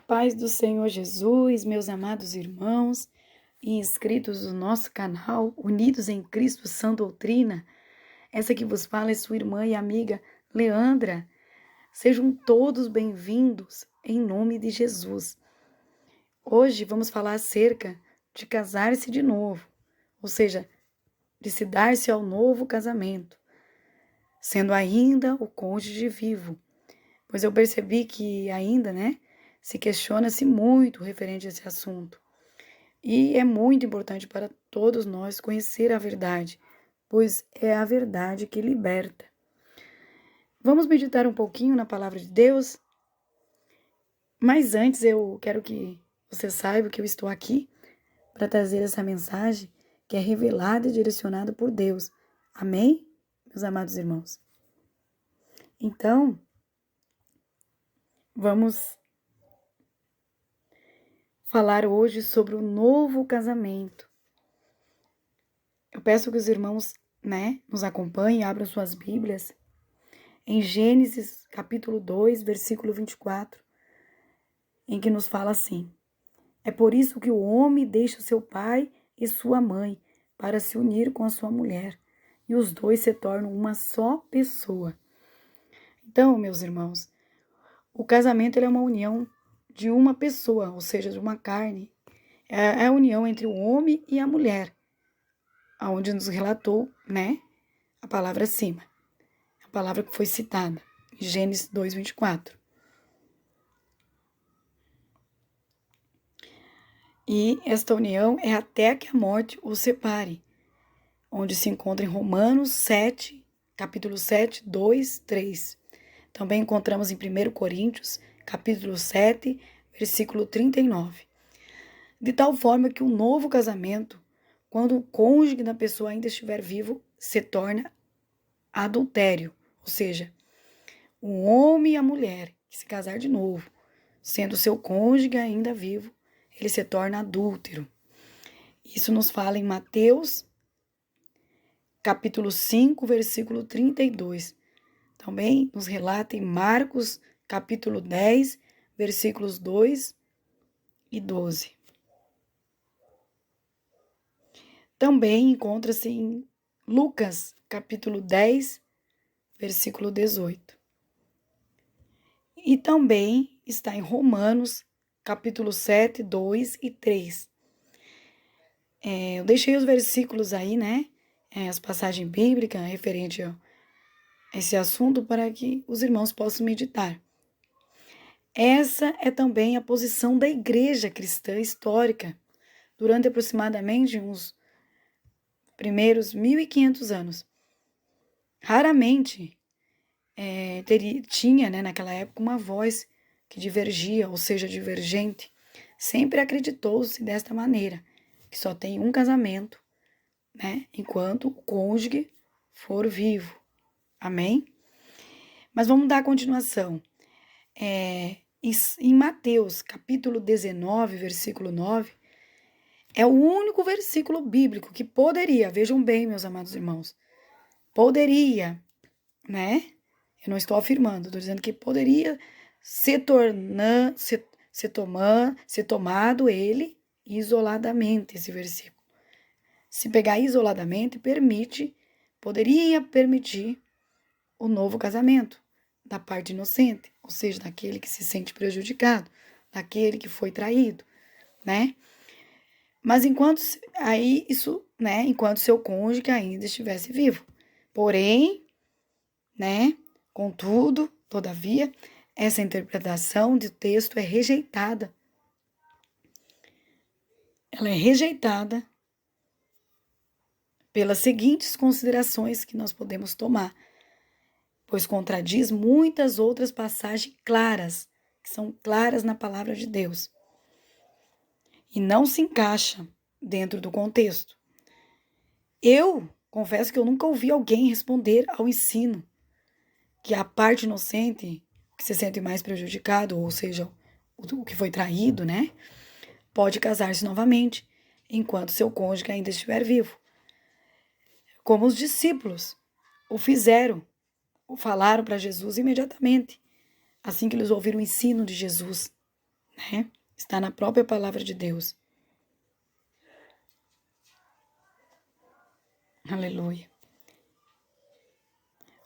paz do Senhor Jesus, meus amados irmãos e inscritos do nosso canal, unidos em Cristo Sã Doutrina. Essa que vos fala é sua irmã e amiga Leandra. Sejam todos bem-vindos em nome de Jesus. Hoje vamos falar acerca de casar-se de novo, ou seja, de se dar-se ao novo casamento, sendo ainda o cônjuge vivo. Pois eu percebi que ainda, se questiona-se muito referente a esse assunto. E é muito importante para todos nós conhecer a verdade, pois é a verdade que liberta. Vamos meditar um pouquinho na palavra de Deus? Mas antes eu quero que você saiba que eu estou aqui para trazer essa mensagem que é revelada e direcionada por Deus. Amém, meus amados irmãos? Então, vamos falar hoje sobre o novo casamento. Eu peço que os irmãos, nos acompanhem, abram suas Bíblias em Gênesis capítulo 2, versículo 24, em que nos fala assim: é por isso que o homem deixa seu pai e sua mãe para se unir com a sua mulher, e os dois se tornam uma só pessoa. Então, meus irmãos, o casamento ele é uma união de uma pessoa, ou seja, de uma carne. É a união entre o homem e a mulher, aonde nos relatou, a palavra acima. A palavra que foi citada, em Gênesis 2, 24. E esta união é até que a morte os separe, onde se encontra em Romanos 7, capítulo 7, 2, 3. Também encontramos em 1 Coríntios, capítulo 7, versículo 39. De tal forma que o novo casamento, quando o cônjuge da pessoa ainda estiver vivo, se torna adultério, ou seja, o homem e a mulher que se casar de novo, sendo seu cônjuge ainda vivo, ele se torna adúltero. Isso nos fala em Mateus, capítulo 5, versículo 32. Também nos relata em Marcos, capítulo 10, versículos 2 e 12. Também encontra-se em Lucas, capítulo 10, versículo 18. E também está em Romanos, capítulo 7, 2 e 3. Eu deixei os versículos aí, as passagens bíblicas referentes a esse assunto para que os irmãos possam meditar. Essa é também a posição da igreja cristã histórica durante aproximadamente uns primeiros 1.500 anos. Raramente tinha, naquela época, uma voz que divergia, ou seja, divergente. Sempre acreditou-se desta maneira, que só tem um casamento, enquanto o cônjuge for vivo. Amém? Mas vamos dar continuação. Em Mateus, capítulo 19, versículo 9, é o único versículo bíblico que poderia, vejam bem, meus amados irmãos, poderia, eu não estou afirmando, estou dizendo que poderia ser tomado ele isoladamente, esse versículo. Se pegar isoladamente, poderia permitir o novo casamento da parte inocente, ou seja, daquele que se sente prejudicado, daquele que foi traído, Mas enquanto seu cônjuge ainda estivesse vivo. Porém, contudo, todavia, essa interpretação de texto é rejeitada. Ela é rejeitada pelas seguintes considerações que nós podemos tomar, pois contradiz muitas outras passagens claras, que são claras na palavra de Deus, e não se encaixa dentro do contexto. Eu confesso que eu nunca ouvi alguém responder ao ensino que a parte inocente, que se sente mais prejudicado, ou seja, o que foi traído, pode casar-se novamente, enquanto seu cônjuge ainda estiver vivo. Como os discípulos o fizeram, falaram para Jesus imediatamente, assim que eles ouviram o ensino de Jesus, né? Está na própria palavra de Deus. Aleluia.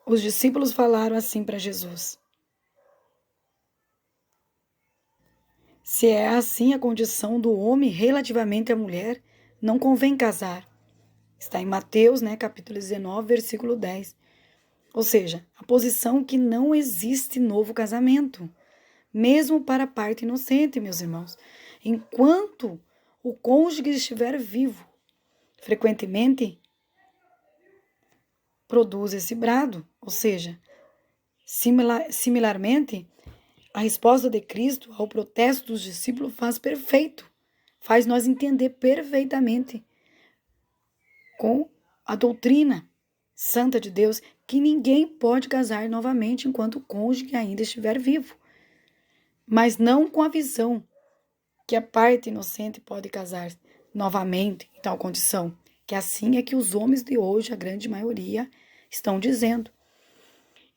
Os discípulos falaram assim para Jesus: se é assim a condição do homem relativamente à mulher, não convém casar. Está em Mateus, né, capítulo 19, versículo 10. Ou seja, a posição que não existe novo casamento, mesmo para a parte inocente, meus irmãos. Enquanto o cônjuge estiver vivo, frequentemente produz esse brado. Ou seja, similarmente, a resposta de Cristo ao protesto dos discípulos faz nós entender perfeitamente com a doutrina santa de Deus que ninguém pode casar novamente enquanto o cônjuge ainda estiver vivo. Mas não com a visão que a parte inocente pode casar novamente em tal condição, que assim é que os homens de hoje, a grande maioria, estão dizendo.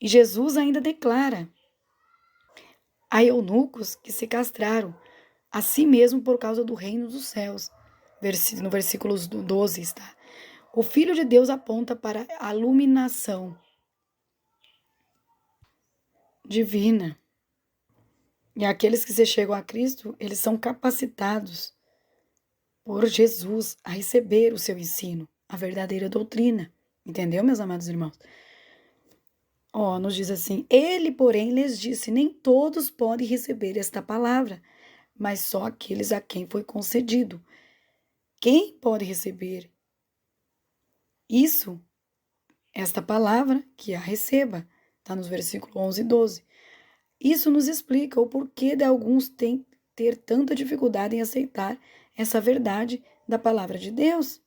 E Jesus ainda declara a eunucos que se castraram a si mesmo por causa do reino dos céus. No versículo 12 está. O Filho de Deus aponta para a iluminação divina. E aqueles que se chegam a Cristo, eles são capacitados por Jesus a receber o seu ensino, a verdadeira doutrina. Entendeu, meus amados irmãos? Nos diz assim: ele, porém, lhes disse: nem todos podem receber esta palavra, mas só aqueles a quem foi concedido. Quem pode receber isso, esta palavra, que a receba. Está nos versículos 11 e 12. Isso nos explica o porquê de alguns ter tanta dificuldade em aceitar essa verdade da palavra de Deus.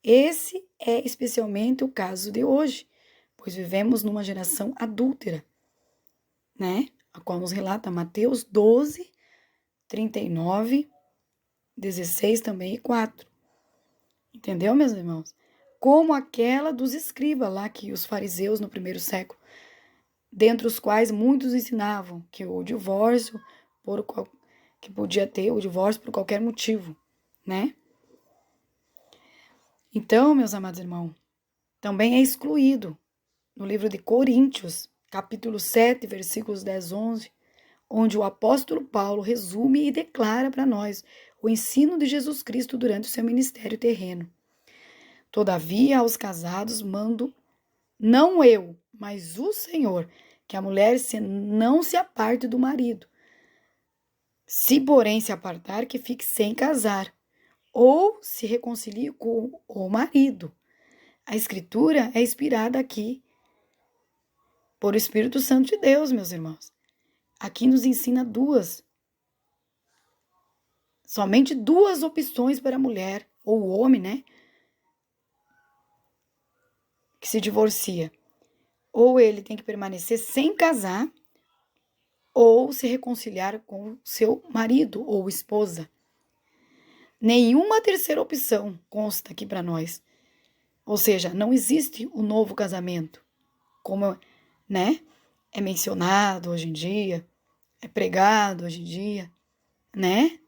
Esse é especialmente o caso de hoje, pois vivemos numa geração adúltera, né? A qual nos relata Mateus 12, 39, 16 também e 4. Entendeu, meus irmãos? Como aquela dos escribas lá, que os fariseus no primeiro século, dentre os quais muitos ensinavam que o divórcio, que podia ter o divórcio por qualquer motivo, né? Então, meus amados irmãos, também é excluído no livro de Coríntios, capítulo 7, versículos 10, 11, onde o apóstolo Paulo resume e declara para nós o ensino de Jesus Cristo durante o seu ministério terreno. Todavia, aos casados mando, não eu, mas o Senhor, que a mulher não se aparte do marido. Se, porém, se apartar, que fique sem casar, ou se reconcilie com o marido. A Escritura é inspirada aqui por o Espírito Santo de Deus, meus irmãos. Aqui nos ensina somente duas opções para a mulher, ou o homem, né, que se divorcia. Ou ele tem que permanecer sem casar, ou se reconciliar com seu marido ou esposa. Nenhuma terceira opção consta aqui para nós. Ou seja, não existe o novo casamento, como, né, é mencionado hoje em dia, é pregado hoje em dia, né?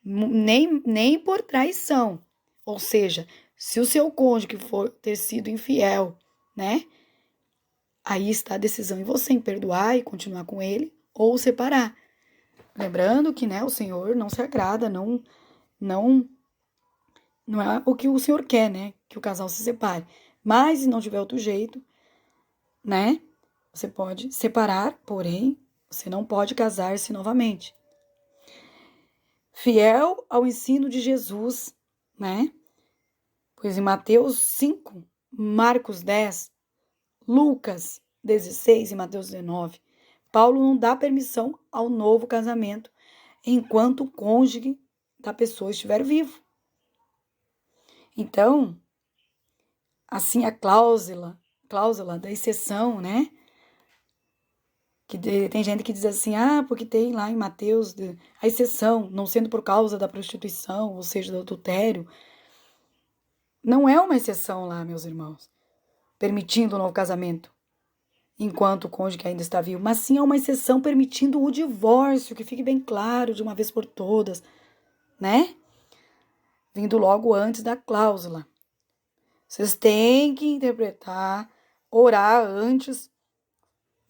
Nem por traição. Ou seja, se o seu cônjuge for ter sido infiel, né? Aí está a decisão em você, em perdoar e continuar com ele ou separar. Lembrando que, né, o Senhor não se agrada, não é o que o Senhor quer, né? Que o casal se separe. Mas, se não tiver outro jeito, né? Você pode separar, porém, você não pode casar-se novamente. Fiel ao ensino de Jesus, né? Pois em Mateus 5, Marcos 10, Lucas 16 e Mateus 19, Paulo não dá permissão ao novo casamento enquanto o cônjuge da pessoa estiver vivo. Então, assim, a cláusula da exceção, né? Que tem gente que diz assim, porque tem lá em Mateus a exceção, não sendo por causa da prostituição, ou seja, do adultério. Não é uma exceção lá, meus irmãos, permitindo o novo casamento. enquanto o cônjuge ainda está vivo, mas sim há uma exceção permitindo o divórcio, que fique bem claro de uma vez por todas, né? Vindo logo antes da cláusula. Vocês têm que interpretar, orar antes,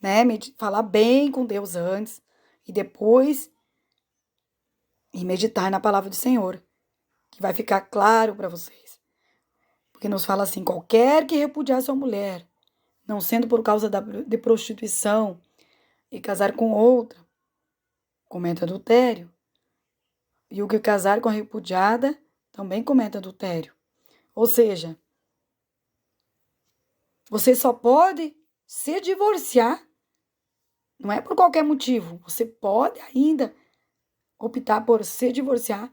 né? Falar bem com Deus antes e depois e meditar na palavra do Senhor, que vai ficar claro para vocês. Porque nos fala assim: qualquer que repudiar sua mulher, não sendo por causa de prostituição, e casar com outra, comete adultério. E o que casar com a repudiada também comete adultério. Ou seja, você só pode se divorciar, não é por qualquer motivo. Você pode ainda optar por se divorciar,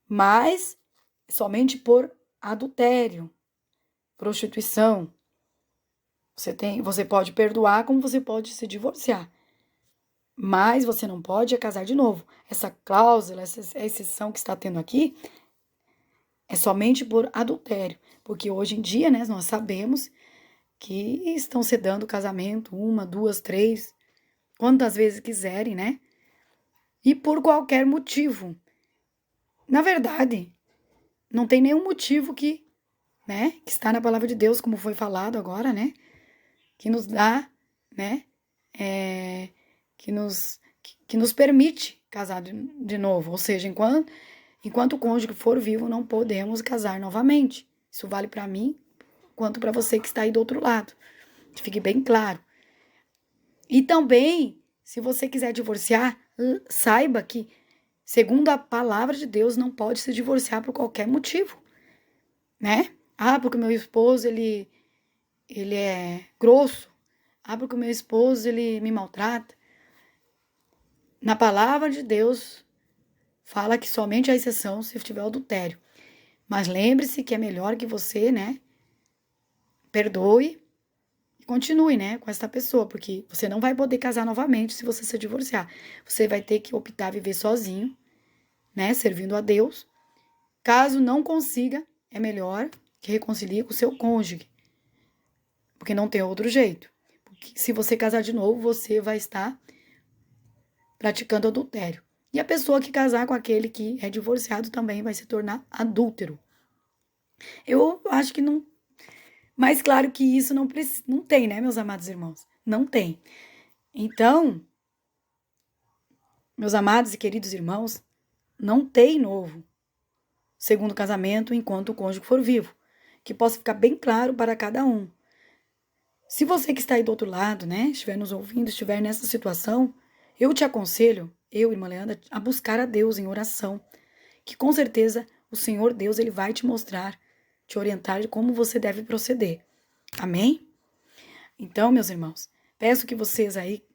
mas somente por adultério, prostituição. Você pode perdoar como você pode se divorciar. Mas você não pode casar de novo. Essa cláusula, essa exceção que está tendo aqui, é somente por adultério. Porque hoje em dia, né, nós sabemos que estão se dando casamento, 1, 2, 3, quantas vezes quiserem, né? E por qualquer motivo. Na verdade, não tem nenhum motivo que, né, que está na palavra de Deus, como foi falado agora, né? Que nos dá, né? Que nos permite casar de novo. Ou seja, enquanto o cônjuge for vivo, não podemos casar novamente. Isso vale para mim, quanto para você que está aí do outro lado. Que fique bem claro. E também, se você quiser divorciar, saiba que, segundo a palavra de Deus, não pode se divorciar por qualquer motivo, né? Ah, porque o meu esposo, ele é grosso. Ah, porque o meu esposo, ele me maltrata. Na palavra de Deus, fala que somente a exceção se tiver adultério. Mas lembre-se que é melhor que você, né, perdoe e continue, né, com essa pessoa, porque você não vai poder casar novamente se você se divorciar. Você vai ter que optar viver sozinho, né, servindo a Deus. Caso não consiga, é melhor que reconcilie com o seu cônjuge, porque não tem outro jeito. Porque se você casar de novo, você vai estar praticando adultério. E a pessoa que casar com aquele que é divorciado também vai se tornar adúltero. Eu acho que não. Mais claro que isso não tem, né, meus amados irmãos? Não tem. Então, meus amados e queridos irmãos, não tem novo segundo casamento enquanto o cônjuge for vivo. Que possa ficar bem claro para cada um. Se você que está aí do outro lado, né, estiver nos ouvindo, estiver nessa situação, eu te aconselho, eu, irmã Leandra, a buscar a Deus em oração, que com certeza o Senhor Deus, ele vai te mostrar, te orientar de como você deve proceder. Amém? Então, meus irmãos, peço que vocês aí,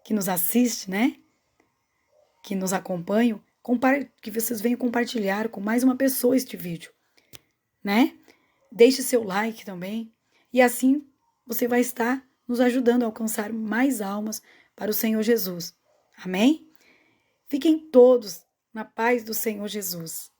que nos assistem, né, que nos acompanham, que vocês venham compartilhar com mais uma pessoa este vídeo, né? Deixe seu like também, e assim você vai estar nos ajudando a alcançar mais almas para o Senhor Jesus. Amém? Fiquem todos na paz do Senhor Jesus.